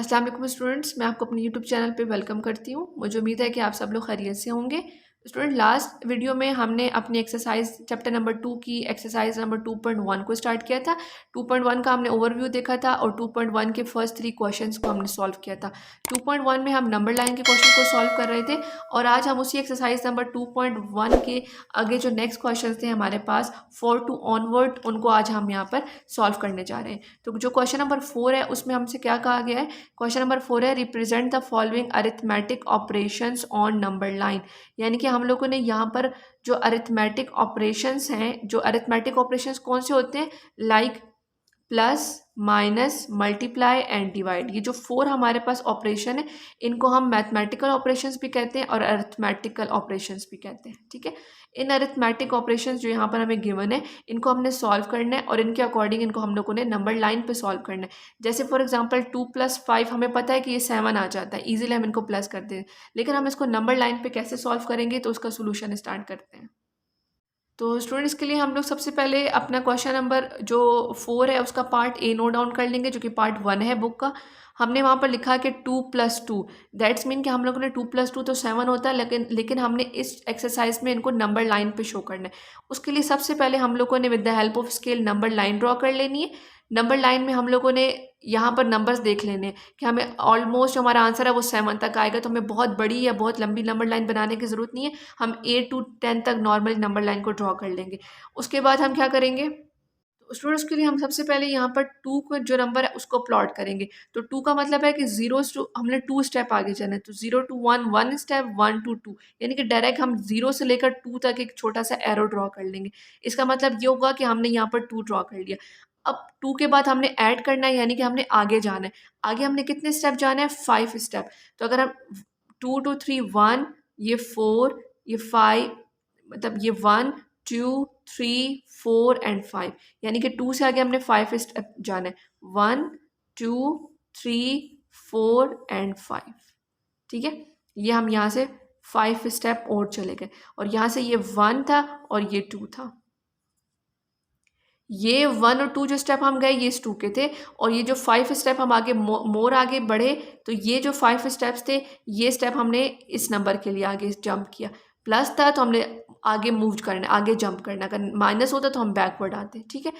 अस्सलाम वालेकुम स्टूडेंट्स, मैं आपको अपने यूट्यूब चैनल पे वेलकम करती हूँ। मुझे उम्मीद है कि आप सब लोग खैरियत से होंगे। स्टूडेंट, लास्ट वीडियो में हमने अपनी एक्सरसाइज चैप्टर नंबर 2 की एक्सरसाइज नंबर 2.1 को स्टार्ट किया था। 2.1 का हमने ओवरव्यू देखा था और 2.1 के फर्स्ट 3 क्वेश्चंस को हमने सॉल्व किया था। 2.1 में हम नंबर लाइन के क्वेश्चन को सॉल्व कर रहे थे और आज हम उसी एक्सरसाइज नंबर 2.1 के आगे जो नेक्स्ट क्वेश्चन थे हमारे पास 4 टू ऑनवर्ड, उनको आज हम यहाँ पर सॉल्व करने जा रहे हैं। तो जो क्वेश्चन नंबर 4 है उसमें हमसे क्या कहा गया है? क्वेश्चन नंबर 4 है represent the following arithmetic operations on number line. यानी कि हम लोगों ने यहाँ पर जो अरिथमेटिक ऑपरेशंस हैं, जो अरिथमेटिक ऑपरेशंस कौन से होते हैं, like plus minus multiply and divide, ये जो 4 हमारे पास ऑपरेशन है इनको हम मैथमेटिकल ऑपरेशंस भी कहते हैं और अरिथमेटिकल ऑपरेशंस भी कहते हैं। ठीक है, इन अरिथमेटिक ऑपरेशंस जो यहाँ पर हमें गिवन है इनको हमने सॉल्व करना है और इनके अकॉर्डिंग इनको हम लोगों ने नंबर लाइन पे सॉल्व करना है। जैसे फॉर एग्जांपल 2 + 5 हमें पता है कि ये 7 आ जाता है, इजीली हम इनको प्लस करते हैं, लेकिन हम इसको नंबर लाइन पे कैसे सॉल्व करेंगे तो उसका सोल्यूशन स्टार्ट करते हैं। तो स्टूडेंट्स के लिए हम लोग सबसे पहले अपना क्वेश्चन नंबर जो 4 है उसका पार्ट ए नोट डाउन कर लेंगे, जो कि पार्ट 1 है बुक का। हमने वहाँ पर लिखा कि 2 + 2, दैट्स मीन कि हम लोगों ने 2 + 2 तो 7 होता है, लेकिन हमने इस एक्सरसाइज में इनको नंबर लाइन पे शो करना है। उसके लिए सबसे पहले हम लोगों ने with the help of scale number line draw कर लेनी है। नंबर लाइन में हम लोगों ने यहाँ पर नंबर्स देख लेने हैं कि हमें ऑलमोस्ट हमारा आंसर है वो 7 तक आएगा, तो हमें बहुत बड़ी या बहुत लंबी नंबर लाइन बनाने की ज़रूरत नहीं है। हम 8 to 10 तक नॉर्मल नंबर लाइन को ड्रॉ कर लेंगे। उसके बाद हम क्या करेंगे, तो स्टूडेंट्स के लिए हम सबसे पहले यहाँ पर 2 को जो नंबर है उसको प्लॉट करेंगे। तो 2 का मतलब है कि 0 टू हमने 2 स्टेप आगे जाना है, तो 0 to 1 1 स्टेप, 1 to 2, यानी कि डायरेक्ट हम 0 से लेकर 2 तक एक छोटा सा एरो ड्रॉ कर लेंगे। इसका मतलब ये होगा कि हमने यहाँ पर 2 ड्रॉ कर लिया। अब 2 के बाद हमने ऐड करना है, यानी कि हमने आगे जाना है। आगे हमने कितने स्टेप जाना है? 5 स्टेप। तो अगर हम 2 to 3 1, ये 4, ये 5, मतलब ये 1 2 3 4 एंड 5, यानी कि 2 से आगे हमने 5 स्टेप जाना है, 1 2 3 4 एंड 5। ठीक है, ये हम यहाँ से 5 स्टेप और चले गए और यहाँ से ये 1 था और ये 2 था। ये 1 और 2 जो स्टेप हम गए ये इस 2 के थे, और ये जो 5 स्टेप हम आगे मोर आगे बढ़े, तो ये जो 5 स्टेप्स थे ये स्टेप हमने इस नंबर के लिए आगे जंप किया। प्लस था तो हमने आगे मूव करना, आगे जंप करना, अगर माइनस होता तो हम बैकवर्ड आते। ठीक है,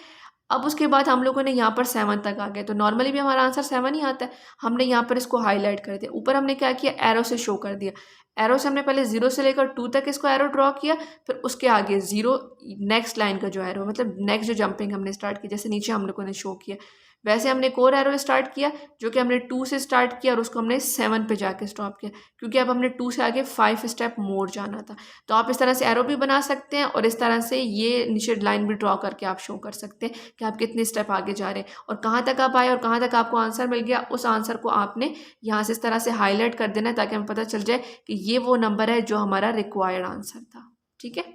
अब उसके बाद हम लोगों ने यहाँ पर 7 तक आ गए, तो नॉर्मली भी हमारा आंसर 7 ही आता है। हमने यहाँ पर इसको हाईलाइट कर दिया, ऊपर हमने क्या किया, एरो से शो कर दिया। एरो से हमने पहले 0 से लेकर 2 तक इसको एरो ड्रॉ किया, फिर उसके आगे 0 नेक्स्ट लाइन का जो एरो, मतलब नेक्स्ट जो जंपिंग हमने स्टार्ट की, जैसे नीचे हम लोगों ने शो किया वैसे हमने एक और एरो स्टार्ट किया, जो कि हमने 2 से स्टार्ट किया और उसको हमने 7 पे जाके स्टॉप किया, क्योंकि अब हमने 2 से आगे 5 स्टेप मोर जाना था। तो आप इस तरह से एरो भी बना सकते हैं और इस तरह से ये नीचे लाइन भी ड्रॉ करके आप शो कर सकते हैं कि आप कितने स्टेप आगे जा रहे हैं और कहाँ तक आप आए और कहाँ तक आपको आंसर मिल गया। उस आंसर को आपने यहाँ से इस तरह से हाईलाइट कर देना है ताकि हमें पता चल जाए कि ये वो नंबर है जो हमारा रिक्वायर्ड आंसर था। ठीक है,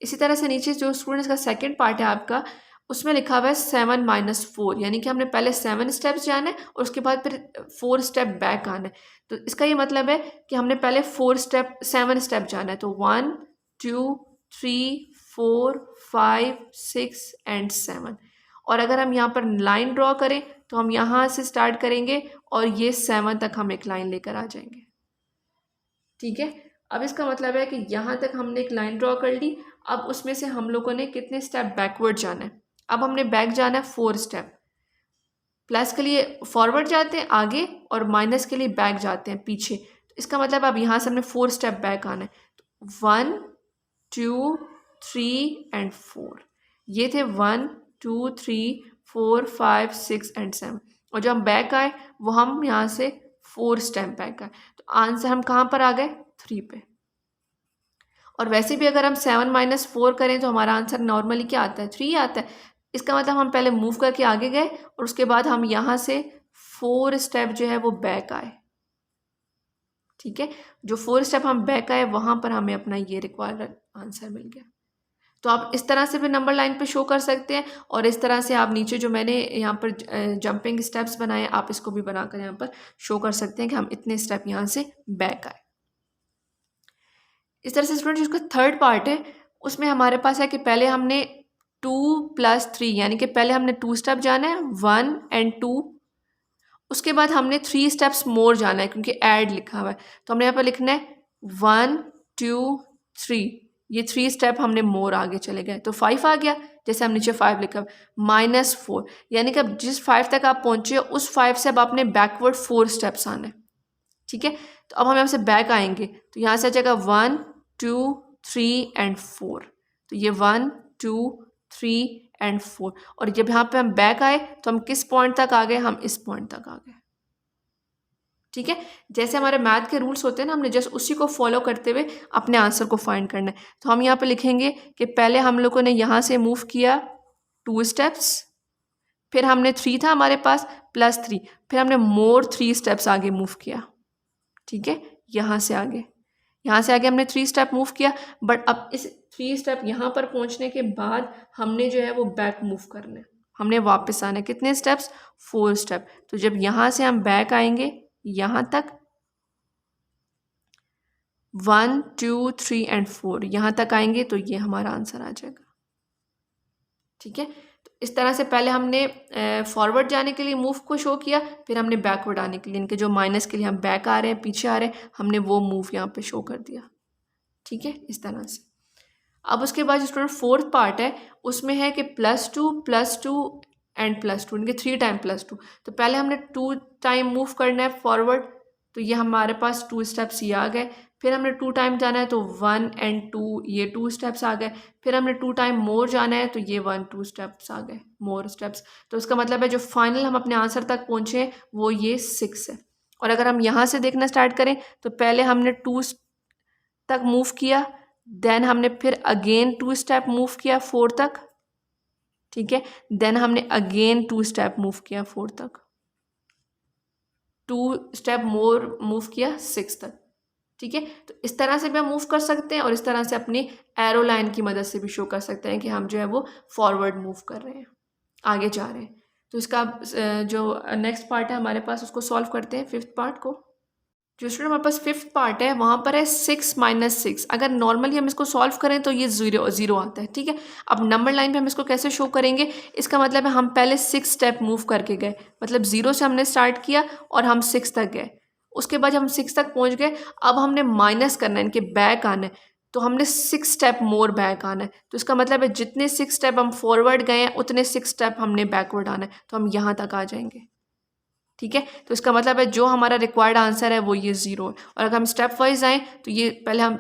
इसी तरह से नीचे जो स्टूडेंट्स का सेकेंड पार्ट है आपका, उसमें लिखा हुआ है 7 - 4, यानी कि हमने पहले 7 स्टेप्स जाना है और उसके बाद फिर 4 स्टेप बैक आना है। तो इसका ये मतलब है कि हमने पहले 7 स्टेप जाना है, तो 1 2 3 4 5 6 एंड 7। और अगर हम यहाँ पर लाइन ड्रॉ करें तो हम यहाँ से स्टार्ट करेंगे और ये 7 तक हम एक लाइन लेकर आ जाएंगे। ठीक है, अब इसका मतलब है कि यहाँ तक हमने एक लाइन ड्रॉ कर ली। अब उसमें से हम लोगों ने कितने स्टेप बैकवर्ड जाना है? अब हमने बैक जाना है 4 स्टेप। प्लस के लिए फॉरवर्ड जाते हैं आगे और माइनस के लिए बैक जाते हैं पीछे। तो इसका मतलब अब यहाँ से हमने 4 स्टेप बैक आना है, तो 1 2 3 एंड 4। ये थे 1 2 3 4 5 6 एंड 7, और जब हम बैक आए वो हम यहाँ से 4 स्टेप बैक आए, तो आंसर हम कहाँ पर आ गए? 3 पे। और वैसे भी अगर हम 7 - 4 करें तो हमारा आंसर नॉर्मली क्या आता है? 3 आता है। इसका मतलब हम पहले मूव करके आगे गए और उसके बाद हम यहाँ से 4 स्टेप जो है वो बैक आए। ठीक है, जो 4 स्टेप हम बैक आए वहाँ पर हमें अपना ये रिक्वायर्ड आंसर मिल गया। तो आप इस तरह से भी नंबर लाइन पे शो कर सकते हैं और इस तरह से आप नीचे जो मैंने यहाँ पर जंपिंग स्टेप्स बनाए आप इसको भी बनाकर यहाँ पर शो कर सकते हैं कि हम इतने स्टेप यहाँ से बैक आए। इस तरह से स्टूडेंट जिसका थर्ड पार्ट है उसमें हमारे पास है कि पहले हमने 2 + 3, यानी कि पहले हमने 2 स्टेप जाना है, 1 एंड 2, उसके बाद हमने 3 स्टेप्स मोर जाना है क्योंकि ऐड लिखा हुआ है, तो हमने यहाँ पर लिखना है 1 2 3, ये 3 स्टेप हमने मोर आगे चले गए तो 5 आ गया। जैसे हम नीचे 5 लिखा -4, यानी कि अब जिस 5 तक आप पहुंचे हो उस 5 से अब आपने बैकवर्ड 4 स्टेप्स आना है। ठीक है, तो अब हम यहाँ से बैक आएंगे तो यहाँ से आ जाएगा 1 2 3 एंड 4, तो ये 1 2 3 एंड 4, और जब यहाँ पे हम बैक आए तो हम किस पॉइंट तक आ गए, हम इस पॉइंट तक आ गए। ठीक है, जैसे हमारे मैथ के रूल्स होते हैं ना, हमने जस्ट उसी को फॉलो करते हुए अपने आंसर को फाइंड करना है। तो हम यहाँ पे लिखेंगे कि पहले हम लोगों ने यहाँ से मूव किया 2 स्टेप्स, फिर हमने 3 था हमारे पास +3, फिर हमने मोर 3 स्टेप्स आगे मूव किया। ठीक है, यहाँ से आगे हमने 3 स्टेप मूव किया, बट अब इस 3 स्टेप यहाँ पर पहुँचने के बाद हमने जो है वो बैक मूव करना है, हमने वापस आना है। कितने स्टेप्स, 4 स्टेप। तो जब यहाँ से हम बैक आएंगे यहाँ तक 1 2 3 एंड 4 यहाँ तक आएंगे तो ये हमारा आंसर आ जाएगा। ठीक है, तो इस तरह से पहले हमने फॉरवर्ड जाने के लिए मूव को शो किया, फिर हमने बैकवर्ड आने के लिए, इनके जो माइनस के लिए हम बैक आ रहे हैं, पीछे आ रहे हैं, हमने वो मूव यहाँ पे शो कर दिया। ठीक है, इस तरह से। अब उसके बाद जो स्टूडेंट 4th पार्ट है उसमें है कि +2 एंड +2, इनके 3 टाइम +2। तो पहले हमने 2 टाइम मूव करना है फॉरवर्ड, तो ये हमारे पास 2 स्टेप्स ये आ गए। फिर हमने 2 टाइम जाना है तो 1 एंड 2, ये 2 स्टेप्स आ गए। फिर हमने 2 टाइम मोर जाना है तो ये 1 2 स्टेप्स आ गए, मोर स्टेप्स। तो इसका मतलब है जो फाइनल हम अपने आंसर तक पहुँचे वो ये 6 है। और अगर हम यहाँ से देखना स्टार्ट करें तो पहले हमने 2 तक मूव किया, देन हमने फिर अगेन 2 स्टेप मूव किया 4 तक। ठीक है, देन हमने अगेन 2 स्टेप मूव किया 4 तक, 2 स्टेप मोर मूव किया 6 तक। ठीक है, तो इस तरह से भी हम मूव कर सकते हैं और इस तरह से अपनी एरो लाइन की मदद से भी शो कर सकते हैं कि हम जो है वो फॉरवर्ड मूव कर रहे हैं, आगे जा रहे हैं। तो इसका जो नेक्स्ट पार्ट है हमारे पास उसको सॉल्व करते हैं, 5th पार्ट को। जो स्टूडेंट हमारे पास 5th पार्ट है वहाँ पर है 6 - 6। अगर नॉर्मली हम इसको सॉल्व करें तो ये ज़ीरो आता है। ठीक है, अब नंबर लाइन पे हम इसको कैसे शो करेंगे, इसका मतलब है हम पहले 6 स्टेप मूव करके गए, मतलब 0 से हमने स्टार्ट किया और हम 6 तक गए। उसके बाद हम 6 तक पहुँच गए, अब हमने माइनस करना है, इनके बैक आना है, तो हमने 6 स्टेप मोर बैक आना है। तो इसका मतलब है जितने 6 स्टेप हम फॉरवर्ड गए हैं उतने 6 स्टेप हमने बैकवर्ड आना है, तो हम यहाँ तक आ जाएंगे। ठीक है, तो इसका मतलब है जो हमारा रिक्वायर्ड आंसर है वो ये 0 है। और अगर हम स्टेप वाइज आएँ तो ये पहले हम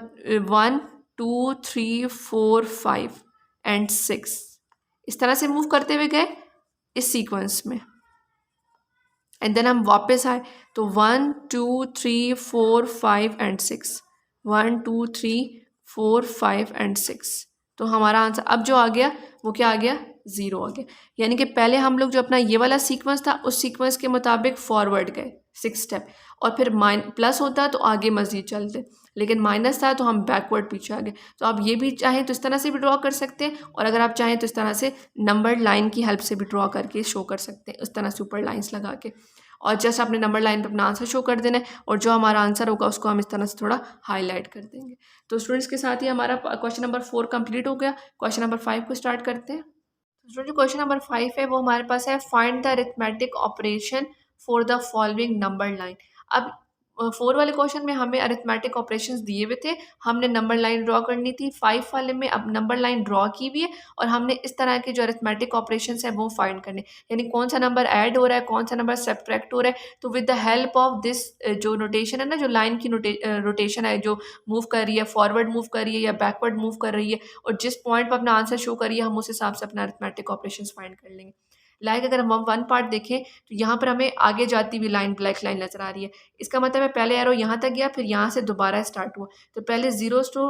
1 2 3 4 5 एंड 6 इस तरह से मूव करते हुए गए इस सीक्वेंस में, एंड देन हम वापस आए तो 1 2 3 4 5 एंड 6, 1 2 3 4 5 एंड 6। तो हमारा आंसर अब जो आ गया वो क्या आ गया, 0 आ गया। यानी कि पहले हम लोग जो अपना ये वाला सीक्वेंस था उस सीक्वेंस के मुताबिक फॉरवर्ड गए 6 स्टेप, और फिर प्लस होता तो आगे मज़ीद चलते, लेकिन माइनस था तो हम बैकवर्ड पीछे आ गए। तो आप ये भी चाहें तो इस तरह से भी ड्रॉ कर सकते हैं, और अगर आप चाहें तो इस तरह से नंबर लाइन की हेल्प से भी ड्रॉ करके शो कर सकते हैं, इस तरह से ऊपर लाइन्स लगा के, और जस्ट आपने नंबर लाइन पर अपना आंसर शो कर देना है, और जो हमारा आंसर होगा उसको हम इस तरह से थोड़ा हाईलाइट कर देंगे। तो स्टूडेंट्स के साथ ही हमारा क्वेश्चन नंबर 4 कंप्लीट हो गया। क्वेश्चन नंबर 5 को स्टार्ट करते हैं। जो क्वेश्चन नंबर 5 है वो हमारे पास है, find the arithmetic operation for the following number line. अब 4 वाले क्वेश्चन में हमें अरिथमेटिक ऑपरेशंस दिए हुए थे, हमने नंबर लाइन ड्रॉ करनी थी। 5 वाले में अब नंबर लाइन ड्रॉ की हुई है और हमने इस तरह के जो अरिथमेटिक ऑपरेशंस है वो फाइंड करने, यानी कौन सा नंबर ऐड हो रहा है, कौन सा नंबर सब्ट्रैक्ट हो रहा है। तो with the help of this जो नोटेशन है ना, जो लाइन की रोटेशन है, जो मूव कर रही है, फॉरवर्ड मूव कर रही है या बैकवर्ड मूव कर रही है, और जिस पॉइंट पर अपना आंसर शो करिए हम उस हिसाब से अपना अरिथमेटिक ऑपरेशंस फाइंड कर लेंगे। लाइक अगर हम 1 पार्ट देखें तो यहाँ पर हमें आगे जाती हुई लाइन, ब्लैक लाइन नजर आ रही है। इसका मतलब है पहले एरो यहाँ तक गया, फिर यहाँ से दोबारा स्टार्ट हुआ, तो पहले 0 to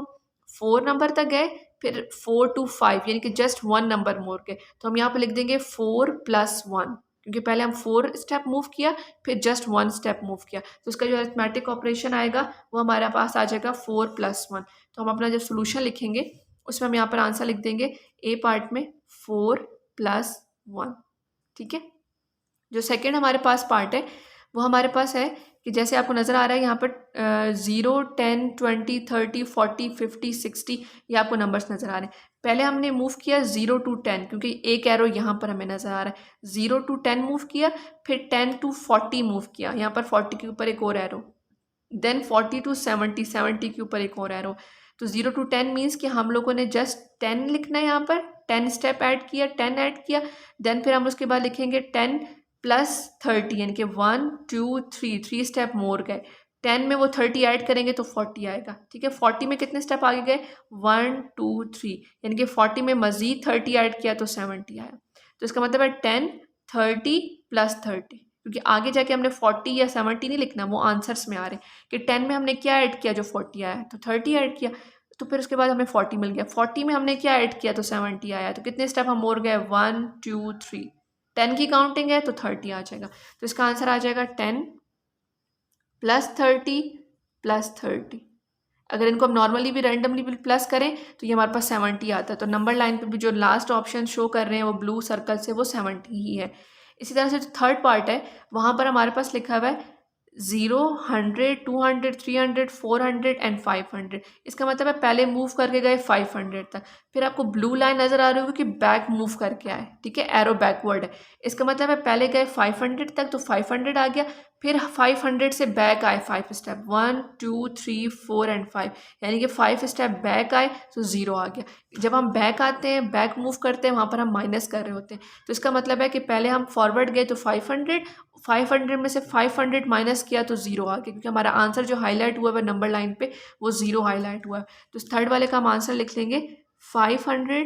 4 नंबर तक गए, फिर 4 to 5, यानी कि जस्ट 1 नंबर मोर के। तो हम यहाँ पर लिख देंगे 4 + 1, क्योंकि पहले हम 4 स्टेप मूव किया, फिर जस्ट 1 स्टेप मूव किया, तो उसका जो अरिथमेटिक ऑपरेशन आएगा वो हमारे पास आ जाएगा 4 + 1। तो हम अपना जब सोल्यूशन लिखेंगे उसमें हम यहाँ पर आंसर लिख देंगे ए पार्ट में 4 + 1। ठीक है, जो सेकेंड हमारे पास पार्ट है वो हमारे पास है कि जैसे आपको नज़र आ रहा है यहाँ पर 0, 10, 20, 30, 40, 50, 60 ये आपको नंबर्स नज़र आ रहे हैं। पहले हमने मूव किया 0 to 10 क्योंकि एक एरो यहाँ पर हमें नज़र आ रहा है। 0 to 10 मूव किया, फिर 10 to 40 मूव किया, यहाँ पर 40 के ऊपर एक और एरो, देन 40 to 70, 70 के ऊपर एक और एरो। तो 0 to 10 मीन्स कि हम लोगों ने जस्ट 10 लिखना है, यहाँ पर 10 स्टेप ऐड किया, 10 ऐड किया, देन फिर हम उसके बाद लिखेंगे 10 प्लस 30 यानी कि 1, 2, 3 स्टेप मोर गए। 10 में वो 30 ऐड करेंगे तो 40 आएगा। ठीक है, 40 में कितने स्टेप आगे गए? 1, 2, 3 यानी कि 40 में मजीद 30 ऐड किया तो 70 आया। तो इसका मतलब है 10, 30 प्लस 30, क्योंकि आगे जाके हमने 40 या 70 नहीं लिखना, वो आंसर्स में आ रहे हैं कि 10 में हमने क्या ऐड किया जो 40 आया, तो 30 ऐड किया, तो फिर उसके बाद हमें 40 मिल गया। 40 में हमने क्या ऐड किया तो 70 आया, तो कितने स्टेप हम और गए? 1, 2, 3, 10 की काउंटिंग है तो 30 आ जाएगा। तो इसका आंसर आ जाएगा 10 प्लस 30 प्लस 30। अगर इनको हम नॉर्मली भी रैंडमली भी प्लस करें तो ये हमारे पास 70 आता है। तो नंबर लाइन पे भी जो लास्ट ऑप्शन शो कर रहे हैं वो ब्लू सर्कल से, वो 70 ही है। इसी तरह से जो थर्ड पार्ट है वहाँ पर हमारे पास लिखा हुआ है 0, 100, 200, 300, 400 एंड 500। इसका मतलब है पहले मूव करके गए 500 तक, फिर आपको ब्लू लाइन नज़र आ रही होगी कि बैक मूव करके आए। ठीक है, एरो बैकवर्ड है, इसका मतलब है पहले गए 500 तक तो 500 आ गया, फिर 500 से बैक आए 5 स्टेप, 1, 2, 3, 4 एंड 5, यानी कि 5 स्टेप बैक आए तो 0 आ गया। जब हम बैक आते हैं, बैक मूव करते हैं, वहाँ पर हम माइनस कर रहे होते हैं, तो इसका मतलब है कि पहले हम फॉरवर्ड गए तो 500 में से 500 माइनस किया तो 0 आ गया, क्योंकि हमारा आंसर जो हाईलाइट हुआ है नंबर लाइन पे वो 0 हाईलाइट हुआ है। तो इस थर्ड वाले का हम आंसर लिख लेंगे 500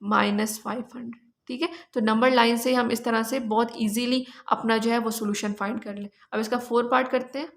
माइनस 500। ठीक है, तो नंबर लाइन से हम इस तरह से बहुत इजीली अपना जो है वो सोल्यूशन फाइंड कर लें। अब इसका 4 पार्ट करते हैं।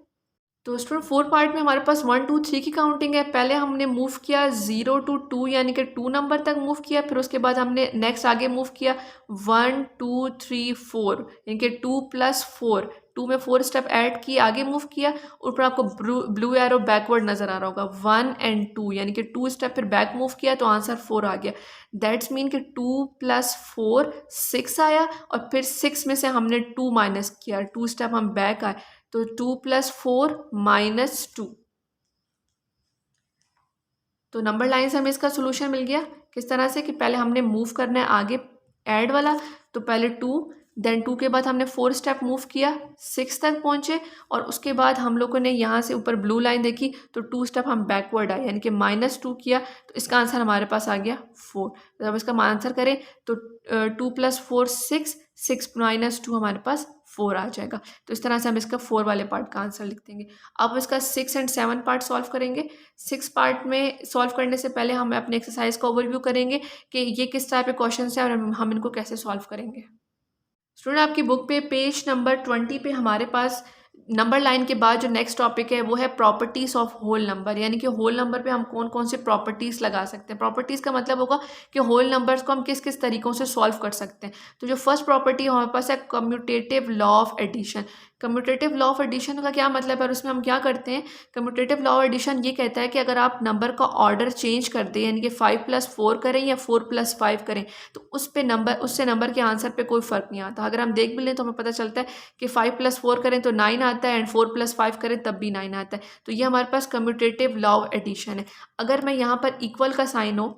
तो स्टूडेंट 4 पार्ट में हमारे पास 1, 2, 3 की काउंटिंग है। पहले हमने मूव किया 0 to 2 यानी कि 2 नंबर तक मूव किया, फिर उसके बाद हमने नेक्स्ट आगे मूव किया 1, 2, 3, 4 यानी कि 2 प्लस 4, 2 में 4 स्टेप ऐड किए, आगे मूव किया, ऊपर आपको ब्लू एरो बैकवर्ड नज़र आ रहा होगा, 1 एंड 2 यानी कि 2 स्टेप फिर बैक मूव किया तो आंसर 4 आ गया। दैट्स मीन कि 2 प्लस 4 6 आया, और फिर 6 में से हमने 2 माइनस किया, 2 स्टेप हम बैक आए, तो 2 प्लस 4 माइनस 2। तो नंबर लाइन से हमें इसका सोल्यूशन मिल गया। किस तरह से कि पहले हमने मूव करना है आगे ऐड वाला, तो पहले 2, देन 2 के बाद हमने 4 स्टेप मूव किया, 6 तक पहुंचे, और उसके बाद हम लोगों ने यहाँ से ऊपर ब्लू लाइन देखी तो 2 स्टेप हम बैकवर्ड आए यानी कि -2 किया, तो इसका आंसर हमारे पास आ गया 4। तो जब इसका आंसर करें तो 2 प्लस 4 6, 6 माइनस 2 हमारे पास 4 आ जाएगा। तो इस तरह से हम इसका 4 वाले पार्ट का आंसर लिख देंगे। अब इसका 6 एंड 7 पार्ट सॉल्व करेंगे। 6 पार्ट में सॉल्व करने से पहले हम अपने एक्सरसाइज का ओवरव्यू करेंगे कि ये किस टाइप के क्वेश्चन है और हम इनको कैसे सॉल्व करेंगे। स्टूडेंट आपकी बुक पे पेज नंबर 20 पे हमारे पास नंबर लाइन के बाद जो नेक्स्ट टॉपिक है वो है प्रॉपर्टीज़ ऑफ होल नंबर, यानी कि होल नंबर पे हम कौन कौन से प्रॉपर्टीज़ लगा सकते हैं। प्रॉपर्टीज़ का मतलब होगा कि होल नंबर्स को हम किस किस तरीक़ों से सॉल्व कर सकते हैं। तो जो फर्स्ट प्रॉपर्टी हमारे पास है commutative law of addition. Commutative law of addition का क्या मतलब है और उसमें हम क्या करते हैं? कम्यूटेटिव लॉ ऑफ एडिशन ये कहता है कि अगर आप नंबर का ऑर्डर चेंज कर दें, यानी कि 5 + 4 करें या 4 + 5 करें, तो उससे नंबर के आंसर पे कोई फ़र्क नहीं आता। अगर हम देख भी लें तो हमें पता चलता है कि 5 + 4 करें तो 9 आता है, एंड 4 + 5 करें तब भी 9 आता है। तो ये हमारे पास कम्यूटेटिव लॉ ऑफ एडिशन है। अगर मैं यहाँ पर इक्वल का साइन हो,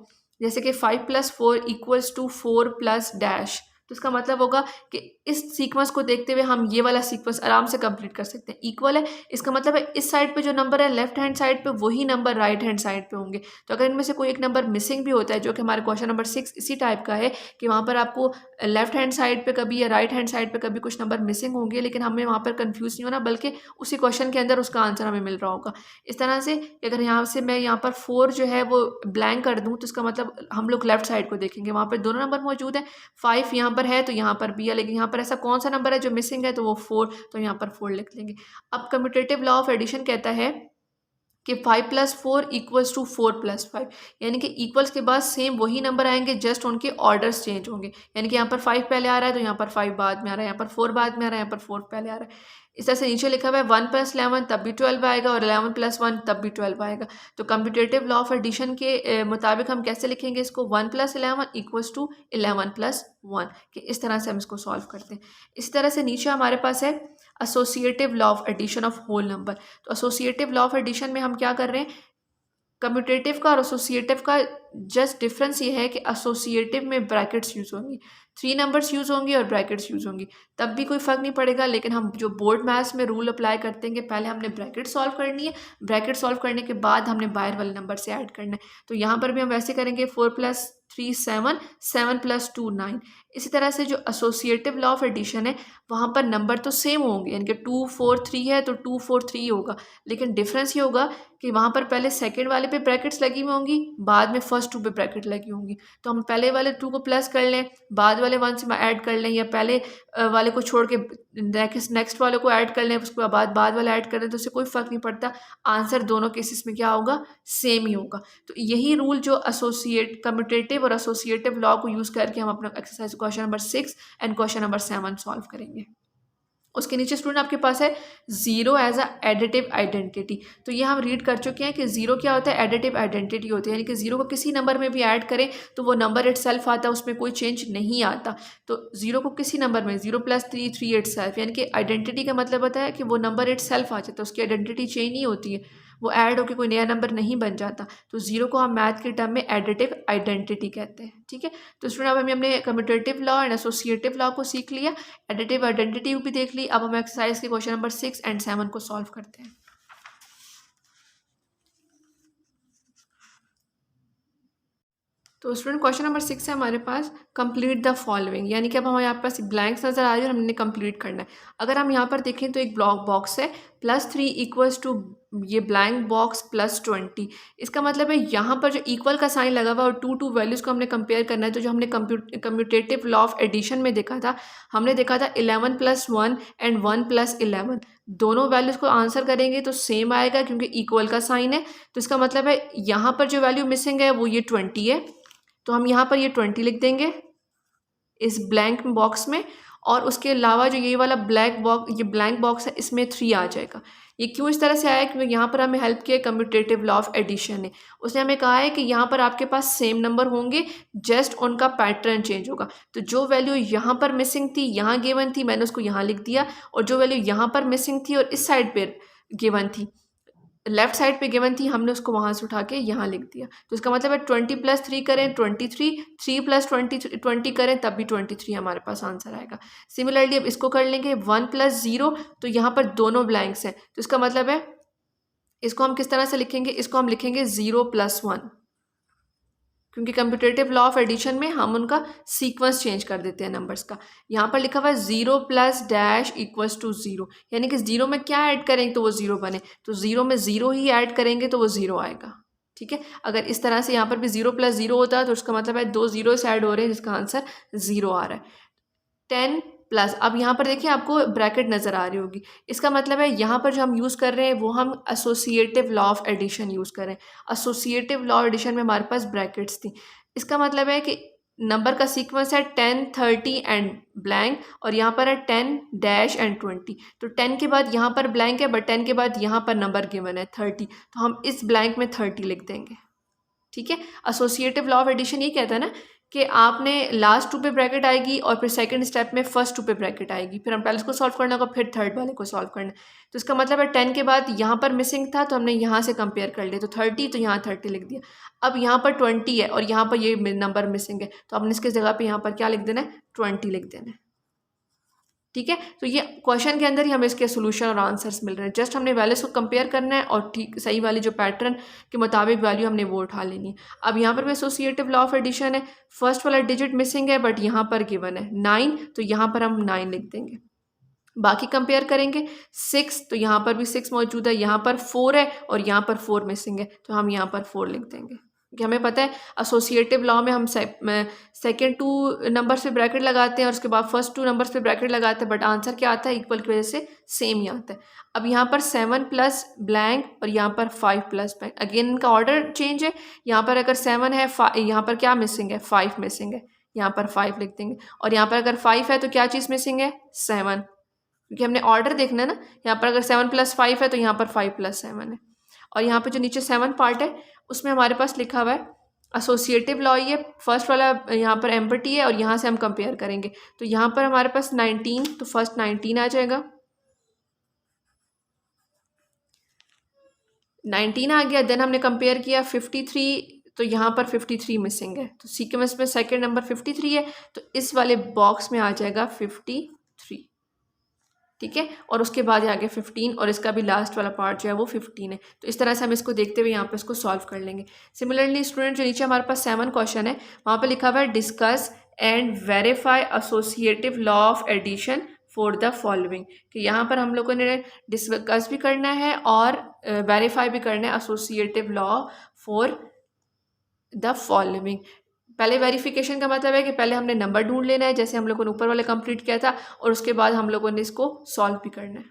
जैसे कि 5 + 4 = 4 + डैश, तो इसका मतलब होगा कि इस सीक्वेंस को देखते हुए हम ये वाला सीक्वेंस आराम से कंप्लीट कर सकते हैं। इक्वल है, इसका मतलब है इस साइड पे जो नंबर है लेफ्ट हैंड साइड पे वही नंबर राइट हैंड साइड पे होंगे। तो अगर इनमें से कोई एक नंबर मिसिंग भी होता है, जो कि हमारे क्वेश्चन नंबर 6 इसी टाइप का है कि वहाँ पर आपको लेफ्ट हैंड साइड पे कभी या राइट हैंड साइड पे कभी कुछ नंबर मिसिंग होंगे, लेकिन हमें वहाँ पर कंफ्यूज नहीं होना, बल्कि उसी क्वेश्चन के अंदर उसका आंसर हमें मिल रहा होगा। इस तरह से अगर यहाँ से मैं यहाँ पर 4 जो है वो ब्लैंक कर दूँ, तो इसका मतलब हम लोग लेफ्ट साइड को देखेंगे, वहाँ पर दोनों नंबर मौजूद हैं। 5 यहाँ पर है तो यहाँ पर भी है, लेकिन यहाँ पर ऐसा कौन सा नंबर है जो मिसिंग है, तो वो 4, तो यहाँ पर 4 लिख लेंगे। अब कम्यूटेटिव लॉ ऑफ एडिशन कहता है कि 5 + 4 = 4 + 5, यानी कि इक्वल्स के बाद सेम वही नंबर आएंगे, जस्ट उनके ऑर्डर्स चेंज होंगे। यानी कि यहाँ पर 5 पहले आ रहा है तो यहाँ पर 5 बाद में आ रहा है, यहाँ पर 4 बाद में आ रहा है, यहाँ पर 4 पहले आ रहा है। इस तरह से नीचे लिखा हुआ है 1 + 11 तब भी 12 आएगा और 11 + 1 तब भी 12 आएगा। तो कम्पिटेटिव लॉ ऑफ एडिशन के मुताबिक हम कैसे लिखेंगे इसको 1 + 11 = 11 + 1 कि इस तरह से हम इसको सॉल्व करते हैं। इसी तरह से नीचे हमारे पास है associative law of addition of whole number. तो एसोसिएटिव लॉ ऑफ एडिशन में हम क्या कर रहे हैं, कम्यूटेटिव का और एसोसिएटिव का जस्ट डिफरेंस ये है कि एसोसिएटिव में ब्रैकेट्स यूज़ होंगी, 3 नंबर्स यूज़ होंगी और ब्रैकेट्स यूज़ होंगी, तब भी कोई फ़र्क नहीं पड़ेगा। लेकिन हम जो बोर्ड मैथ्स में रूल अप्लाई करते हैं कि पहले हमने ब्रैकेट सॉल्व करनी है, ब्रैकेट सॉल्व करने के बाद हमने बाहर वाले नंबर से ऐड करना है। तो यहाँ पर भी हम वैसे करेंगे 4 + 3 7, 7 + 2 9। इसी तरह से जो एसोसिएटिव लॉ ऑफ एडिशन है वहाँ पर नंबर तो सेम होंगे, यानी कि 2 4 3 है तो 2 4 3 होगा, लेकिन डिफरेंस ये होगा कि वहाँ पर पहले सेकंड वाले पे ब्रैकेट्स लगी हुई होंगी, बाद में फर्स्ट 2 पे ब्रैकेट लगी होंगी। तो हम पहले वाले 2 को प्लस कर लें, बाद वाले 1 से ऐड कर लें, या पहले वाले को छोड़ के नेक्स्ट वाले को ऐड कर लें, उसके बाद वाला ऐड कर लें, तो उससे कोई फ़र्क नहीं पड़ता, आंसर दोनों केसेस में क्या होगा, सेम ही होगा। तो यही रूल जो एसोसिएट कम्यूटेटिव और एसोसिएटिव लॉ को यूज़ करके हम अपना exercise question number 6 and question number 7 solve करेंगे। उसके नीचे स्टूडेंट आपके पास है zero as a additive identity. तो ये हम रीड कर चुके हैं कि जीरो क्या होता है, एडिटिव आइडेंटिटी होती है, यानी कि जीरो को किसी नंबर में भी ऐड करें तो वो नंबर इटसेल्फ आता है, उसमें कोई चेंज नहीं आता। तो जीरो को किसी नंबर में 0 + 3 3 इटसेल्फ, यानी कि आइडेंटिटी का मतलब होता है कि वो नंबर इटसेल्फ आ जाता है, उसकी आइडेंटिटी चेंज नहीं होती है, वो ऐड होकर कोई नया नंबर नहीं बन जाता। तो जीरो को हम मैथ के टर्म में एडिटिव आइडेंटिटी कहते हैं। ठीक है, तो स्टूडेंट अब हमने commutative law and associative law को सीख लिया, एडिटिव आइडेंटिटी भी देख ली। अब हम एक्सरसाइज के क्वेश्चन नंबर 6 एंड 7 को सॉल्व करते हैं। तो स्टूडेंट क्वेश्चन नंबर 6 है हमारे पास, कंप्लीट द फॉलोइंग, यानी कि अब हमारे यहाँ पास ब्लैंक्स नजर आ रही है और हमने कंप्लीट करना है। अगर हम यहाँ पर देखें तो एक ब्लॉक बॉक्स है +3 = ये ब्लैंक बॉक्स +20। इसका मतलब है यहाँ पर जो इक्वल का साइन लगा हुआ है और 2 वैल्यूज़ को हमने कंपेयर करना है। तो जो हमने कम्यूटेटिव लॉ ऑफ एडिशन में देखा था, हमने देखा था 11 + 1 एंड 1 + 11, दोनों वैल्यूज़ को आंसर करेंगे तो सेम आएगा क्योंकि इक्वल का साइन है। तो इसका मतलब है यहाँ पर जो वैल्यू मिसिंग है वो ये 20 है, तो हम यहाँ पर ये 20 लिख देंगे इस ब्लैंक बॉक्स में, और उसके अलावा जो ये वाला ये ब्लैंक बॉक्स है इसमें 3 आ जाएगा। ये क्यों इस तरह से आया, क्योंकि यहाँ पर हमें हेल्प किया कम्यूटेटिव लॉ ऑफ एडिशन ने। उसने हमें कहा है कि यहाँ पर आपके पास सेम नंबर होंगे, जस्ट उनका पैटर्न चेंज होगा। तो जो वैल्यू यहाँ पर मिसिंग थी यहाँ गिवन थी, मैंने उसको यहाँ लिख दिया, और जो वैल्यू यहाँ पर मिसिंग थी और इस साइड पर गिवन थी, लेफ्ट साइड पे गिवन थी, हमने उसको वहाँ से उठा के यहाँ लिख दिया। तो इसका मतलब है 20 + 3 करें 23, 3 + 20 करें तब भी 23 हमारे पास आंसर आएगा। सिमिलरली अब इसको कर लेंगे 1 + 0, तो यहाँ पर दोनों ब्लैंक्स हैं, तो इसका मतलब है इसको हम किस तरह से लिखेंगे, इसको हम लिखेंगे 0 + 1, क्योंकि कम्पिटेटिव लॉ ऑफ एडिशन में हम उनका सीक्वेंस चेंज कर देते हैं नंबर्स का। यहाँ पर लिखा हुआ है 0 + डैश = 0, यानी कि 0 में क्या ऐड करेंगे तो वो 0 बने, तो 0 में 0 ही ऐड करेंगे तो वो 0 आएगा। ठीक है, अगर इस तरह से यहाँ पर भी 0 + 0 होता है तो उसका मतलब है 2 0 ऐड हो रहे हैं, जिसका आंसर 0 आ रहा है। 10 प्लस, अब यहाँ पर देखिए आपको ब्रैकेट नज़र आ रही होगी, इसका मतलब है यहाँ पर जो हम यूज़ कर रहे हैं वो हम associative law of addition use कर रहे हैं। एसोसिएटिव लॉ एडिशन में हमारे पास ब्रैकेट्स थी, इसका मतलब है कि नंबर का सीक्वेंस है 10 30 एंड ब्लैंक, और यहाँ पर है 10 डैश एंड 20। तो 10 के बाद यहाँ पर ब्लैंक है, बट 10 के बाद यहाँ पर नंबर गिवन है 30, तो हम इस ब्लैंक में 30 लिख देंगे। ठीक है, एसोसिएटिव लॉ ऑफ एडिशन ये कहता है ना कि आपने लास्ट 2 पे ब्रैकेट आएगी और फिर सेकंड स्टेप में फर्स्ट 2 पे ब्रैकेट आएगी, फिर हम पहले उसको सॉल्व करना होगा, फिर थर्ड वाले को सॉल्व करना। तो इसका मतलब है 10 के बाद यहाँ पर मिसिंग था तो हमने यहाँ से कंपेयर कर लिया, तो 30, तो यहाँ 30 लिख दिया। अब यहाँ पर 20 है और यहाँ पर ये नंबर मिसिंग है, तो हमने इसके जगह पर यहाँ पर क्या लिख देना है, 20 लिख देना है। ठीक है, तो ये क्वेश्चन के अंदर ही हमें इसके सोल्यूशन और आंसर्स मिल रहे हैं, जस्ट हमने वैल्यूज को कंपेयर करना है और ठीक सही वाली जो पैटर्न के मुताबिक वैल्यू हमने वो उठा लेनी है। अब यहाँ पर भी एसोसिएटिव लॉ ऑफ एडिशन है, फर्स्ट वाला डिजिट मिसिंग है बट यहाँ पर गिवन है 9, तो यहाँ पर हम 9 लिख देंगे। बाकी कंपेयर करेंगे 6, तो यहाँ पर भी 6 मौजूद है, यहाँ पर 4 है और यहाँ पर 4 मिसिंग है, तो हम यहाँ पर 4 लिख देंगे। कि हमें पता है एसोसिएटिव लॉ में हम सेकेंड 2 नंबर्स पे ब्रैकेट लगाते हैं और उसके बाद फर्स्ट 2 नंबर्स पे ब्रैकेट लगाते हैं, बट आंसर क्या आता है, इक्वल की वजह से सेम ही आता है। अब यहाँ पर 7 प्लस ब्लैंक और यहाँ पर 5 प्लस ब्लैंक, अगेन इनका ऑर्डर चेंज है। यहाँ पर अगर 7 है, यहाँ पर क्या मिसिंग है, 5 मिसिंग है, यहाँ पर 5 लिख देंगे, और यहाँ पर अगर 5 है तो क्या चीज़ मिसिंग है, 7। क्योंकि हमने ऑर्डर देखना है ना। यहाँ पर अगर 7 + 5 है तो यहाँ पर 5 + 7 है। और यहाँ पे जो नीचे 7 पार्ट है उसमें हमारे पास लिखा हुआ है एसोसिएटिव लॉ, ये फर्स्ट वाला यहाँ पर एम्पटी है और यहाँ से हम कंपेयर करेंगे। तो यहाँ पर हमारे पास 19, तो फर्स्ट 19 आ जाएगा, 19 आ गया। देन हमने कंपेयर किया 53, तो यहाँ पर 53 मिसिंग है, तो सीक्वेंस में सेकंड नंबर 53 है, तो इस वाले बॉक्स में आ जाएगा 53, ठीक है। और उसके बाद आगे 15 और इसका भी लास्ट वाला पार्ट जो है वो 15 है। तो इस तरह से हम इसको देखते हुए यहाँ पे इसको सॉल्व कर लेंगे। सिमिलरली स्टूडेंट, जो नीचे हमारे पास 7 क्वेश्चन है वहाँ पे लिखा हुआ है discuss and verify associative law of addition for the following, कि यहाँ पर हम लोगों ने डिस्कस भी करना है और वेरीफाई भी करना है associative law for the following. पहले वेरिफिकेशन का मतलब है कि पहले हमने नंबर ढूंढ लेना है, जैसे हम लोगों ने ऊपर वाले कंप्लीट किया था, और उसके बाद हम लोगों ने इसको सॉल्व भी करना है।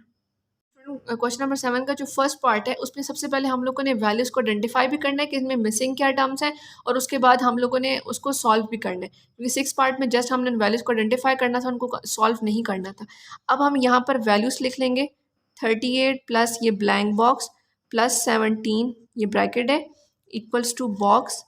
क्वेश्चन नंबर 7 का जो फर्स्ट पार्ट है उसमें सबसे पहले हम लोगों ने वैल्यूज़ को आइडेंटिफाई भी करना है कि इसमें मिसिंग क्या टर्म्स हैं, और उसके बाद हम लोगों ने उसको सॉल्व भी करना है, क्योंकि 6 पार्ट में जस्ट हमने वैल्यूज़ को आइडेंटिफाई करना था, उनको सॉल्व नहीं करना था। अब हम यहाँ पर वैल्यूज़ लिख लेंगे, 38 प्लस ये ब्लैंक बॉक्स प्लस 17 ये ब्रैकेट है इक्वल्स टू बॉक्स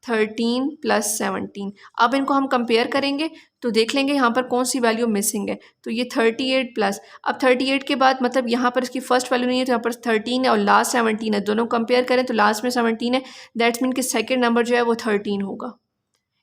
13 + 17। अब इनको हम कंपेयर करेंगे तो देख लेंगे यहाँ पर कौन सी वैल्यू मिसिंग है। तो ये 38 प्लस, अब 38 के बाद मतलब यहाँ पर इसकी फर्स्ट वैल्यू नहीं है, तो यहाँ पर 13 है और लास्ट 17 है, दोनों कंपेयर करें तो लास्ट में 17 है, दैट्स मीन कि सेकेंड नंबर जो है वो 13 होगा।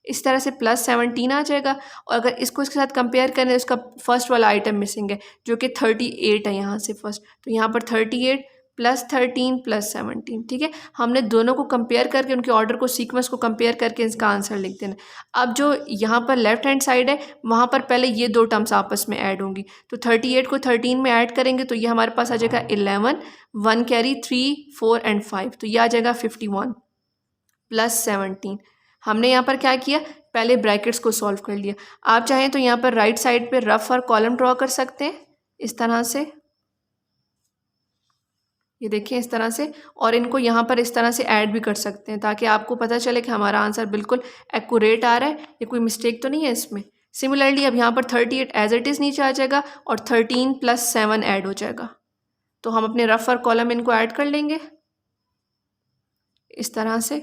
इस तरह से प्लस 17 आ जाएगा। और अगर इसको इसके साथ कंपेयर करें तो इसका फर्स्ट वाला आइटम मिसिंग है जो कि 38 है यहाँ से फर्स्ट, तो यहाँ पर 38 प्लस 13 प्लस 17, ठीक है। हमने दोनों को कंपेयर करके उनके ऑर्डर को, सीक्वेंस को कंपेयर करके इसका आंसर लिख देना। अब जो यहाँ पर लेफ्ट हैंड साइड है वहाँ पर पहले ये दो टर्म्स आपस में ऐड होंगी, तो 38 को 13 में ऐड करेंगे तो ये हमारे पास आ जाएगा 11, 1 कैरी 3, 4 एंड 5, तो ये आ जाएगा 51 प्लस 17। हमने यहाँ पर क्या किया, पहले ब्रैकेट्स को सॉल्व कर लिया। आप चाहें तो यहाँ पर राइट साइड पे रफ और कॉलम ड्रॉ कर सकते हैं इस तरह से, ये देखिए इस तरह से, और इनको यहाँ पर इस तरह से ऐड भी कर सकते हैं ताकि आपको पता चले कि हमारा आंसर बिल्कुल एक्यूरेट आ रहा है, ये कोई मिस्टेक तो नहीं है इसमें। सिमिलरली अब यहाँ पर 38 एज इट इज़ नीचे आ जाएगा और 13 + 7 ऐड हो जाएगा, तो हम अपने रफ और कॉलम इनको ऐड कर लेंगे इस तरह से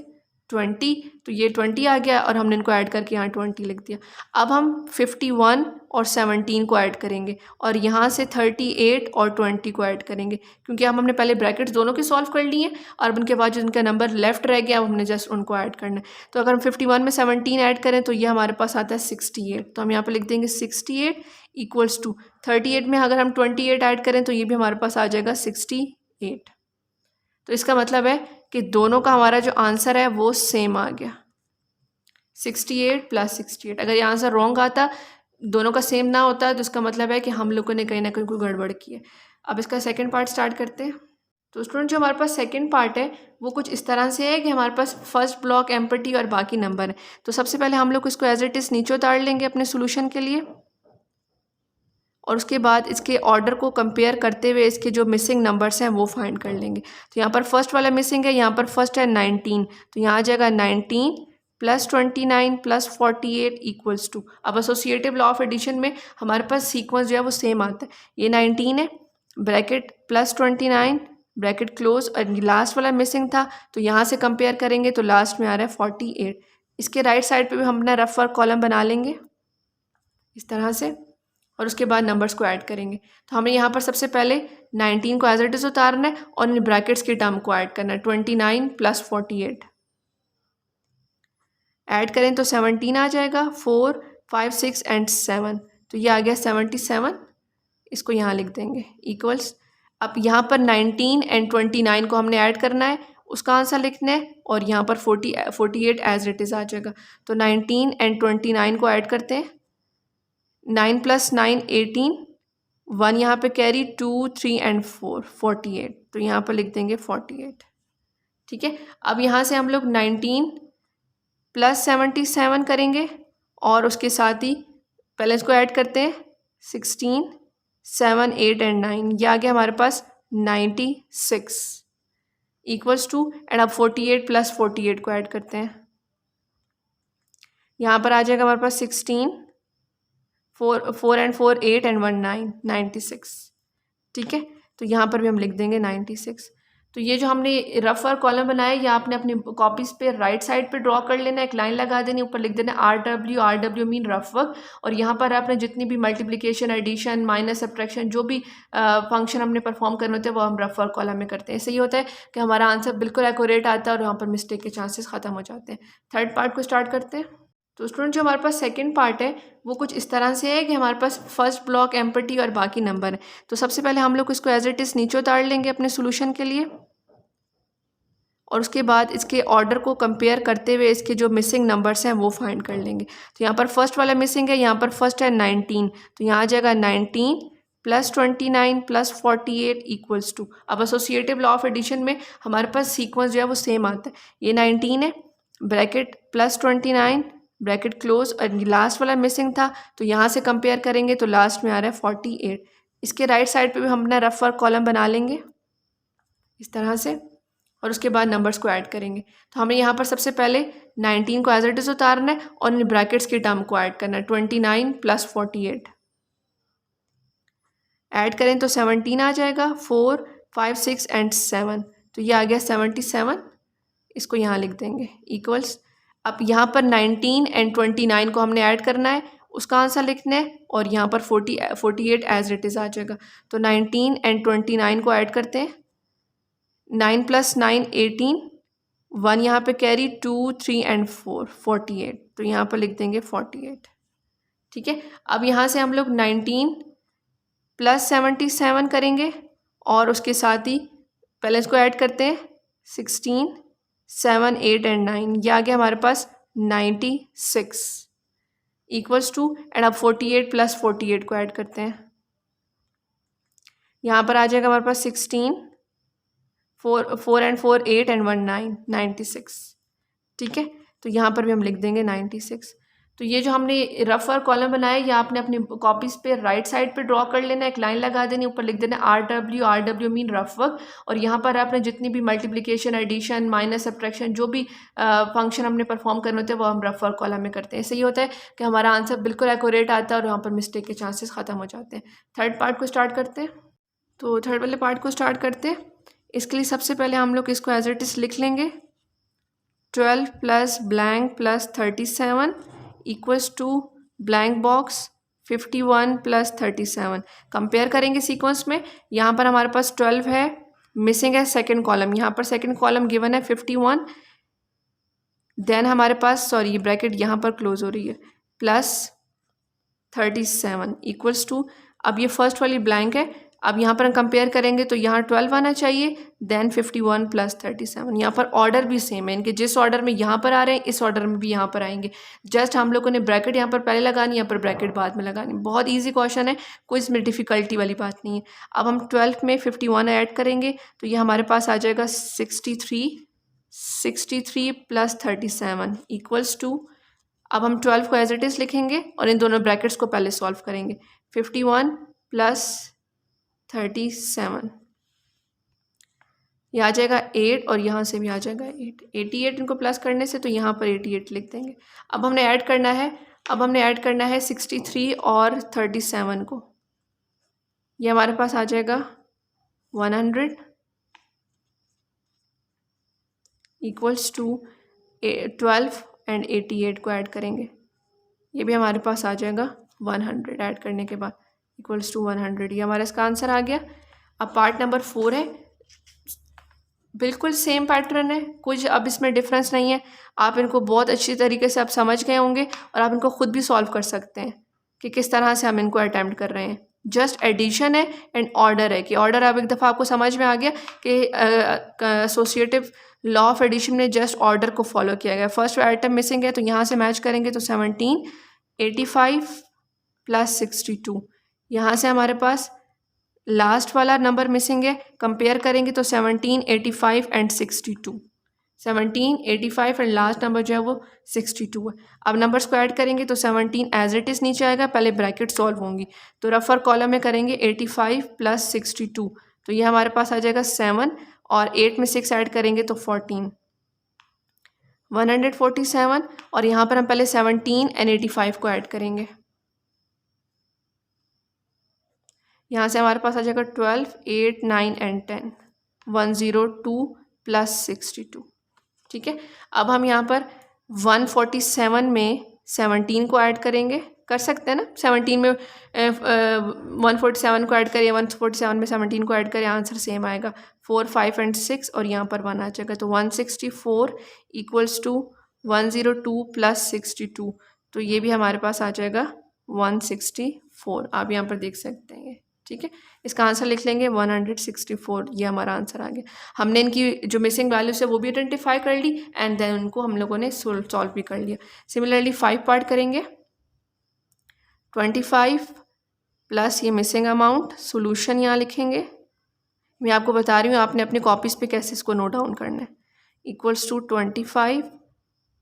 20, तो ये 20 आ गया और हमने इनको ऐड करके यहाँ 20 लिख दिया। अब हम 51 और 17 को ऐड करेंगे और यहाँ से 38 और 20 को ऐड करेंगे, क्योंकि हमने पहले ब्रैकेट्स दोनों के सॉल्व कर लिए और उनके बाद जो उनका नंबर लेफ्ट रह गया अब हमने जस्ट उनको ऐड करना है। तो अगर हम 51 में 17 ऐड करें तो ये हमारे पास आता है 68, तो हम यहाँ पर लिख देंगे 68 इक्वल्स टू 38 में अगर हम 28 ऐड करें तो ये भी हमारे पास आ जाएगा 68। तो इसका मतलब है कि दोनों का हमारा जो आंसर है वो सेम आ गया, 68 + 68। अगर ये आंसर रॉन्ग आता, दोनों का सेम ना होता, तो इसका मतलब है कि हम लोगों ने कहीं ना कहीं कोई गड़बड़ की है। अब इसका सेकंड पार्ट स्टार्ट करते हैं। तो स्टूडेंट, जो हमारे पास सेकंड पार्ट है वो कुछ इस तरह से है कि हमारे पास फर्स्ट ब्लॉक एम्प्टी और बाकी नंबर है। तो सबसे पहले हम लोग इसको एज इट इज़ नीचे उतार लेंगे अपने सोल्यूशन के लिए, और उसके बाद इसके ऑर्डर को कंपेयर करते हुए इसके जो मिसिंग नंबर्स हैं वो फाइंड कर लेंगे। तो यहाँ पर फर्स्ट वाला मिसिंग है, यहाँ पर फर्स्ट है 19, तो यहाँ आ जाएगा 19 + 29 + 48 इक्वल्स टू, अब एसोसिएटिव लॉ ऑफ एडिशन में हमारे पास सीक्वेंस जो है वो सेम आता है। ये 19 है, ब्रैकेट + 29 ब्रैकेट क्लोज, और लास्ट वाला मिसिंग था तो यहाँ से कंपेयर करेंगे तो लास्ट में आ रहा है 48। इसके राइट साइड पे भी हम अपना रफ वर्क कॉलम बना लेंगे इस तरह से, और उसके बाद नंबर्स को ऐड करेंगे। तो हमें यहाँ पर सबसे पहले 19 को एज इट इज़ उतारना है और इन ब्रैकेट्स की टर्म को ऐड करना है, 29 + 48 ऐड करें तो 17 आ जाएगा, 4, 5, 6 एंड 7, तो ये आ गया 77। इसको यहाँ लिख देंगे इक्वल्स, अब यहाँ पर 19 एंड 29 को हमने ऐड करना है, उसका आंसर लिखना है, और यहाँ पर 48 एज इट इज़ आ जाएगा। तो 19 एंड 29 को ऐड करते हैं, 9 + 9 18, 1 यहाँ पे कैरी, 2, 3 एंड 4 48, तो यहाँ पर लिख देंगे 48, ठीक है। अब यहाँ से हम लोग 19 + 77 करेंगे और उसके साथ ही पहले इसको ऐड करते हैं, 16, 7, 8 एंड 9, ये आ गया हमारे पास 96 इक्वल्स टू, एंड अब 48 + 48 को ऐड करते हैं, यहाँ पर आ जाएगा हमारे पास 16, 4 एंड 4 8 एंड 1 9 96। ठीक है, तो यहाँ पर भी हम लिख देंगे 96। तो ये जो हमने रफ और कॉलम बनाया, ये आपने अपनी कॉपीज़ पे राइट साइड पे ड्रॉ कर लेना, एक लाइन लगा देनी, ऊपर लिख देना RW मीन रफ वर्क। और यहाँ पर आपने जितनी भी मल्टीप्लिकेशन, एडिशन, माइनस, सब्ट्रैक्शन, जो भी फंक्शन हमने परफॉर्म करने होते हैं वो हम रफ और कॉलम में करते हैं। इससे ये होता है कि हमारा आंसर बिल्कुल एक्यूरेट आता है और यहाँ पर मिस्टेक के चांसेस ख़त्म हो जाते हैं। थर्ड पार्ट को स्टार्ट करते हैं। तो स्टूडेंट जो हमारे पास सेकंड पार्ट है वो कुछ इस तरह से है कि हमारे पास फर्स्ट ब्लॉक एम्प्टी और बाकी नंबर है। तो सबसे पहले हम लोग इसको एज इट इज़ नीचे उतार लेंगे अपने सोल्यूशन के लिए, और उसके बाद इसके ऑर्डर को कंपेयर करते हुए इसके जो मिसिंग नंबर्स हैं वो फाइंड कर लेंगे। तो यहाँ पर फर्स्ट वाला मिसिंग है, यहाँ पर फर्स्ट है 19, तो यहाँ आ जाएगा 19 प्लस 29 प्लस 48 इक्वल्स टू। अब एसोसिएटिव लॉ ऑफ एडिशन में हमारे पास सीक्वेंस जो है वो सेम आता है। ये 19 है, ब्रैकेट प्लस 29 ब्रैकेट क्लोज, और लास्ट वाला मिसिंग था तो यहाँ से कंपेयर करेंगे तो लास्ट में आ रहा है 48। इसके राइट साइड पे भी हम अपना रफ वर्क कॉलम बना लेंगे इस तरह से, और उसके बाद नंबर्स को ऐड करेंगे। तो हमें यहाँ पर सबसे पहले 19 को एज इट इज़ उतारना है और इन ब्रैकेट्स की टर्म को ऐड करना है, 29 प्लस 48 ऐड करें तो 17 आ जाएगा, 4 5 6 एंड 7, तो ये आ गया 77। इसको यहाँ लिख देंगे इक्वल्स। अब यहाँ पर 19 एंड 29 को हमने ऐड करना है, उसका आंसर लिखना है, और यहाँ पर 48 एज इट इज़ आ जाएगा। तो 19 एंड 29 को ऐड करते हैं, 9 प्लस 9 18, 1 यहाँ पे कैरी, 2 3 एंड 4 48, तो यहाँ पर लिख देंगे 48। ठीक है, अब यहाँ से हम लोग 19 प्लस 77 करेंगे और उसके साथ ही पहले इसको ऐड करते हैं, 16 7 8 एंड 9, ये आ गया हमारे पास 96 इक्वल्स टू, एंड अब 48 प्लस 48 को ऐड करते हैं, यहाँ पर आ जाएगा हमारे पास 16 4 एंड 4 8 एंड 1 9 96। ठीक है, तो यहाँ पर भी हम लिख देंगे 96। तो ये जो हमने रफ और कॉलम बनाया, ये आपने अपनी कॉपीज़ पे राइट साइड पे ड्रॉ कर लेना, एक लाइन लगा देनी, ऊपर लिख देना RW मीन रफ वर्क। और यहाँ पर आपने जितनी भी मल्टीप्लिकेशन, एडिशन, माइनस, सब्ट्रैक्शन, जो भी फंक्शन हमने परफॉर्म करने होते हैं वो हम रफ और कॉलम में करते हैं। इससे ये होता है कि हमारा आंसर बिल्कुल एक्यूरेट आता है और यहाँ पर मिस्टेक के चांसेस ख़त्म हो जाते हैं। थर्ड पार्ट को स्टार्ट करते हैं। तो थर्ड वाले पार्ट को स्टार्ट करते हैं। इसके लिए सबसे पहले हम लोग इसको एज इट इज़ लिख लेंगे, 12 plus blank plus 37 equals to blank box 51 plus 37। Compare करेंगे सीक्वेंस में, यहाँ पर हमारे पास 12 है, मिसिंग है सेकंड कॉलम, यहाँ पर सेकंड कॉलम गिवन है 51, देन हमारे पास सॉरी ब्रैकेट यहाँ पर क्लोज हो रही है, प्लस 37 इक्वल्स टू, अब ये फर्स्ट वाली ब्लैंक है, अब यहाँ पर हम कंपेयर करेंगे तो यहाँ 12 आना चाहिए, देन 51 प्लस 37। यहाँ पर ऑर्डर भी सेम है, इनके जिस ऑर्डर में यहाँ पर आ रहे हैं इस ऑर्डर में भी यहाँ पर आएंगे, जस्ट हम लोगों ने ब्रैकेट यहाँ पर पहले लगानी, यहाँ पर ब्रैकेट बाद में लगानी। बहुत ईजी क्वेश्चन है, कोई इसमें डिफ़िकल्टी वाली बात नहीं है। अब हम 12 में 51 ऐड करेंगे तो ये हमारे पास आ जाएगा 63 प्लस 37 इक्वल्स टू, अब हम 12 को एज इट इज़ लिखेंगे और इन दोनों ब्रैकेट्स को पहले सॉल्व करेंगे, 51 प्लस 37, ये आ जाएगा 8 और यहाँ से भी आ जाएगा 8, 88 इनको प्लस करने से, तो यहाँ पर 88 लिख देंगे। अब हमने ऐड करना है 63 और 37 को, ये हमारे पास आ जाएगा 100 इक्वल्स टू 12 एंड 88 को ऐड करेंगे, ये भी हमारे पास आ जाएगा 100 ऐड करने के बाद इक्वल्स टू 100, ये हमारा इसका आंसर आ गया। अब पार्ट नंबर 4 है, बिल्कुल सेम पैटर्न है, कुछ अब इसमें डिफरेंस नहीं है। आप इनको बहुत अच्छी तरीके से आप समझ गए होंगे और आप इनको खुद भी सॉल्व कर सकते हैं कि किस तरह से हम इनको अटैम्प्ट कर रहे हैं। जस्ट एडिशन है एंड ऑर्डर है, कि ऑर्डर अब एक दफ़ा आपको समझ में आ गया कि एसोसिएटिव लॉ ऑफ एडिशन में जस्ट ऑर्डर को फॉलो किया गया। फर्स्ट आइटम मिसिंग है तो यहाँ से मैच करेंगे तो 17 85 प्लस 62, यहाँ से हमारे पास लास्ट वाला नंबर मिसिंग है, कंपेयर करेंगे तो 17 85 एंड 62, 17 85 एंड लास्ट नंबर जो है वो 62 है। अब नंबर्स को ऐड करेंगे तो 17 एज इट इज़ नीचे आएगा, पहले ब्रैकेट सॉल्व होंगी, तो रफर कॉलम में करेंगे 85 प्लस 62, तो ये हमारे पास आ जाएगा 7 और 8 में 6 ऐड करेंगे तो 14, 147, और यहाँ पर हम पहले 17 एंड 85 को ऐड करेंगे, यहाँ से हमारे पास आ जाएगा 12, 8, 9 एंड 10, 102 प्लस 62। ठीक है, अब हम यहाँ पर 147 में 17 को ऐड करेंगे, कर सकते हैं ना। 17 में 147 को ऐड करिए, 147 में 17 को ऐड करिए, आंसर सेम आएगा 4, 5 एंड 6 और यहाँ पर 1 आ जाएगा। तो 164 इक्वल्स टू 102 प्लस 62, तो ये भी हमारे पास आ जाएगा 164। आप यहाँ पर देख सकते हैं, ठीक है। इसका आंसर लिख लेंगे 164, ये हमारा आंसर आ गया। हमने इनकी जो मिसिंग वैल्यूज है वो भी आइडेंटिफाई कर ली एंड देन उनको हम लोगों ने सॉल्व भी कर लिया। सिमिलरली 5 पार्ट करेंगे, 25 प्लस ये मिसिंग अमाउंट, सोल्यूशन यहाँ लिखेंगे। मैं आपको बता रही हूँ आपने अपने कॉपीज़ पे कैसे इसको नोट डाउन करना है। इक्वल्स टू 25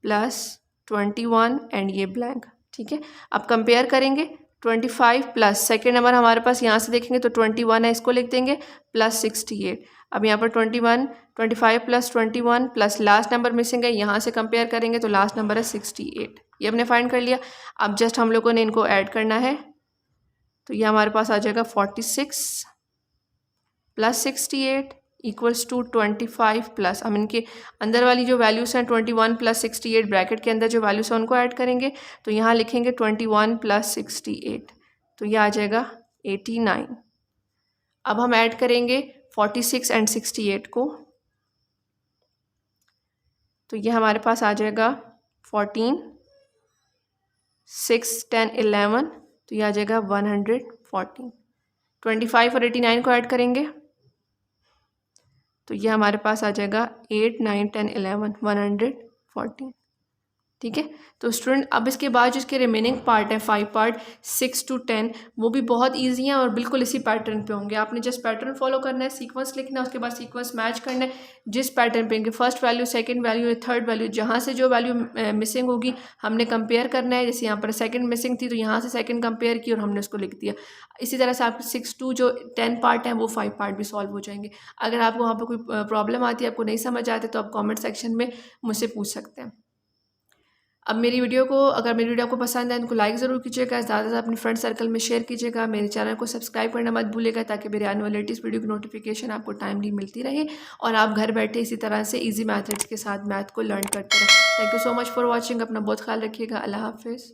प्लस 21 एंड ये ब्लैंक, ठीक है। अब कंपेयर करेंगे, 25 प्लस सेकेंड नंबर हमारे पास यहाँ से देखेंगे तो 21 है, इसको लिख देंगे प्लस 68। अब यहाँ पर 25 plus 21 plus last number missing है, यहाँ से कंपेयर करेंगे तो लास्ट नंबर है 68, ये हमने फाइंड कर लिया। अब जस्ट हम लोगों ने इनको ऐड करना है, तो ये हमारे पास आ जाएगा 46 प्लस 68 इक्वल्स टू 25 प्लस, हम इनके अंदर वाली जो वैल्यूज़ हैं 21 प्लस 68 ब्रैकेट के अंदर जो वैल्यूज़ हैं उनको ऐड करेंगे, तो यहाँ लिखेंगे 21 प्लस 68, तो ये आ जाएगा 89। अब हम ऐड करेंगे 46 एंड 68 को, तो ये हमारे पास आ जाएगा 14, 6, 10, 11, तो ये आ जाएगा 114। 25 और 89 को ऐड करेंगे तो ये हमारे पास आ जाएगा 8, 9, 10, 11, 114। ठीक है, तो स्टूडेंट अब इसके बाद जो इसके रिमेनिंग पार्ट है 5 पार्ट 6 to 10, वो भी बहुत इजी हैं और बिल्कुल इसी पैटर्न पे होंगे। आपने जस्ट पैटर्न फॉलो करना है, सीक्वेंस लिखना है, उसके बाद सीक्वेंस मैच करना है जिस पैटर्न पे, इनके first value, second value, third value, जहाँ से जो वैल्यू मिसिंग होगी हमने कंपेयर करना है। जैसे यहाँ पर सेकंड मिसिंग थी तो यहाँ से सेकंड कंपेयर की और हमने उसको लिख दिया। इसी तरह से आपके 6 to जो 10 पार्ट हैं वो 5 पार्ट भी सॉल्व हो जाएंगे। अगर आपको वहाँ पर कोई प्रॉब्लम आती है, आपको नहीं समझ आते, तो आप कॉमेंट सेक्शन में मुझसे पूछ सकते हैं। अब मेरी वीडियो को, अगर मेरी वीडियो आपको पसंद है तो लाइक ज़रूर कीजिएगा, ज़्यादा से अपने फ्रेंड सर्कल में शेयर कीजिएगा, मेरे चैनल को सब्सक्राइब करना मत भूलिएगा ताकि मेरे आने वाले लेटेस्ट वीडियो की नोटिफिकेशन आपको टाइमली मिलती रहे और आप घर बैठे इसी तरह से इजी मैथड्स के साथ मैथ को लर्न करते रहें। Thank you so much for watching. अपना बहुत ख्याल रखिएगा। अल्लाह हाफिज़।